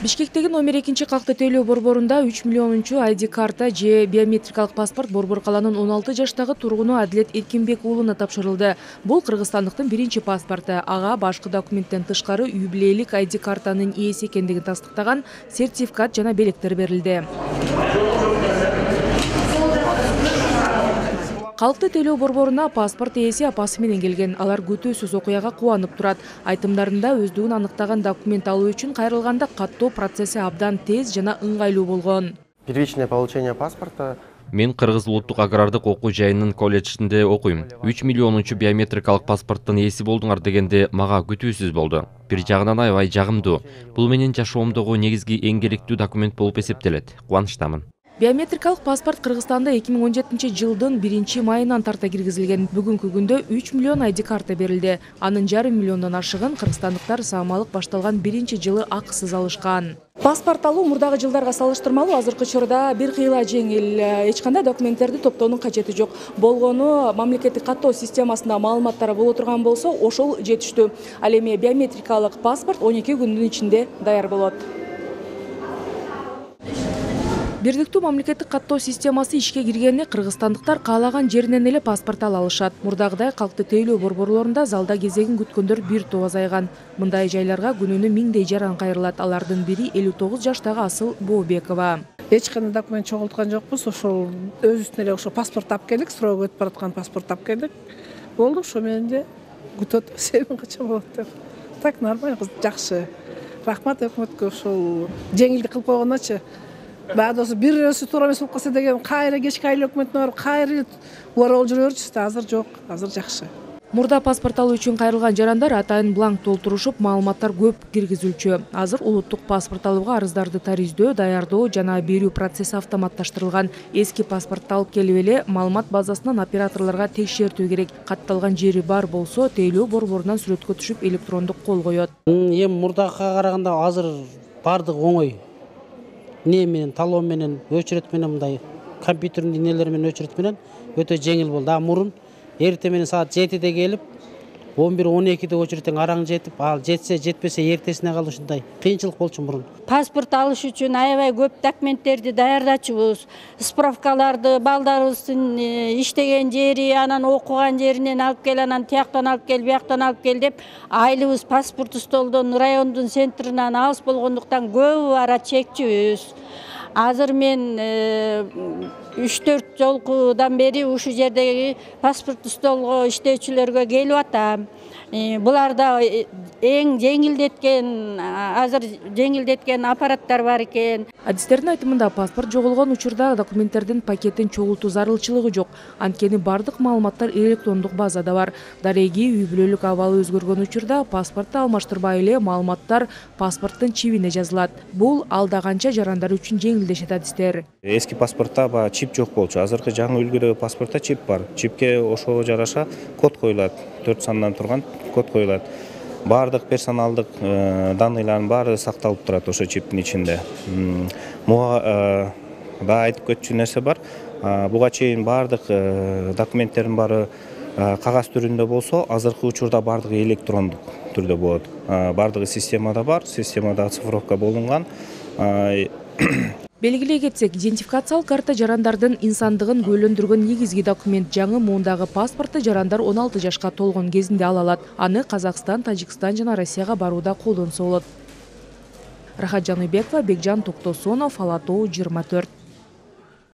Бишкектеги номер 2 калкты тейлөө борборунда 3 миллионунчу ID карта же биометрикалык паспорт Борбор каланын 16 жаштагы тургуну Адилет Эркинбек уулуна тапшырылды. Бул кыргызстандыктын биринчи паспорты. Ага башкы документтен тышкары үй бүлөлүк ID картанын ээси экендигин тастыктаган сертификат жана белектер берилди. Калкты тейлөө борборуна паспорт ээси апасы менен келген. Алар күтүүсүз окуяга кубанып турат. Айтымдарында өздүгүн аныктаган документ алуу үчүн кайрылганда каттоо процесси абдан тез жана ыңгайлуу болгон. Первичное получение паспорта. Мен Кыргыз улуттук агрардык окуу жайынын колледжинде окуйм. 3 миллионунчу биометрикалык паспорттун ээси болдуңар дегенде мага күтүүсүз болду. Бир жагынан аябай жагымдуу. Бул менин жашоомдогу негизги эң керектүү документ болуп эсептелет. Кубанычтамын. Биометрикалык паспорт Кыргызстанда 2017 жылдын 1 майынан тарта киргизилген. Бүгүнкү күндө 3 миллион ID карта берилди. Анын 1,5 миллиондон ашыгын кыргызстандыктар саамалык башталган 1-жылы акысыз алышкан. Паспорт алуу мурдагы жылдарга салыштырмалуу азыркы учурда бир кыйла жеңил. Эч кандай документтерди топтоонун кажети жок. Болгону мамлекеттик каттоо системасында маалыматтар боло турган болсо, ошол жетиштүү. Ал эми биометрикалык паспорт 12 күндүн ичинде даяр болот. Бирдиктүү мамлекеттик каттоо системасы ишке киргенде кыргызстандыктар каалаган жеринен эле паспорт ала алышат. Мурдагыдай калкты тейлөө борборлорунда залда кезегин күткөндөр бир топ азайган. Мындай жайларга күнүнө миңдей жаран кайрылат. Алардын бири 59 жаштагы Асыл Бообекова. Эч кандай документ чогулткан жокпуз. Ошол өзүбүздүн эле ошо паспорт алып келдик, срок өтүп бараткан паспорт алып келдик. Болду, ошо менен де күтөт, себебин качан болот деп. Так нормально, жакшы. Рахмат өкмөткө ошол жеңилдик кылып койгоночу. Баадоосу бир өзү туура эмес болуп калса деген кайра кечки айлы өкмөтүнө барып кайра орол жүрөрчүбүз. Азыр жок, азыр жакшы. Мурда паспорт алуу үчүн кайрылган жарандар атайын бланк толтурушуп, маалыматтар көп киргизилчү. Азыр улуттук паспорт алууга арыздарды тариздөө, даярдоо жана берүү процесси автоматташтырылган. Эски паспортты алып келип эле маалымат базасынан операторлорго текшертүү керек. Катталган жери бар болсо, тейлөө борборунан сүрөткө түшүп электрондук кол коёт. Эми мурдага караганда азыр бардык оңой. Не менен, талон менен, өчүрөт менен мындай компьютердин нелери менен өчүрөт менен өтө жеңил болду. А мурун эртең менен саат 7-де келип, 11-12-де өчүрөтөң араң жетип, ал жетсе, жетпесе эртесине калып ушундай кыйынчылык болчу мурун. Паспорт алыш үчүн аябай көп документтерди даярдачубуз. Справкаларды, балдарыбыздын иштеген жери, анан окуган жеринен алып кел, анан тияктан алып кел, бияктан алып кел деп, айлыбыз паспорт столдон райондун центринен алыс болгондуктан көбү бара чекчүбүз. Азыр мен 3-4 жолкудан бери ушу жердеги паспорт столго иштөөчүлөргө келип атам. Буларда эң жеңилдеткен, азыр жеңилдеткен аппараттар бар экен. Адистердин айтымында паспорт жоголгон учурда документтердин пакетин чогултуу зарылчылыгы жок. Анткени бардык маалыматтар электрондук базада бар. Дареги үй бүлөлүк абалы өзгөргөн учурда паспортты алмаштырбай эле маалыматтар паспорттун чибине жазылат. Бул алда канча жарандар үчүн жеңилдешет адистер. Эски паспортто чип жок болчу. Азыркы жаңы үлгүдөгү паспортто чип бар. Чипке ошого жараша код коюлат. 4 сандан турган код коюлат. Бардык персоналдык данныйлардын баары сакталып турат ошо чиптин ичинде. Муга да айтып кетчү нерсе бар. Буга чейин бардык документтердин баары кагаз түрүндө болсо, азыркы учурда бардыгы электрондук түрдө болот. Бардыгы системада бар, системада оцифровка болунган. Белгилей кетсек, идентификациялык карта жарандардын инсандыгын көйлөндүргөн негизги документ. Жаңы муундагы паспортты жарандар 16 жашка толгон кезинде ала алат. Аны Казакстан, Тажикстан жана Россияга барууда колдонсо болот. Рахат Жаныбекова, Бекжан Токтосонов, Ала Тоо 24.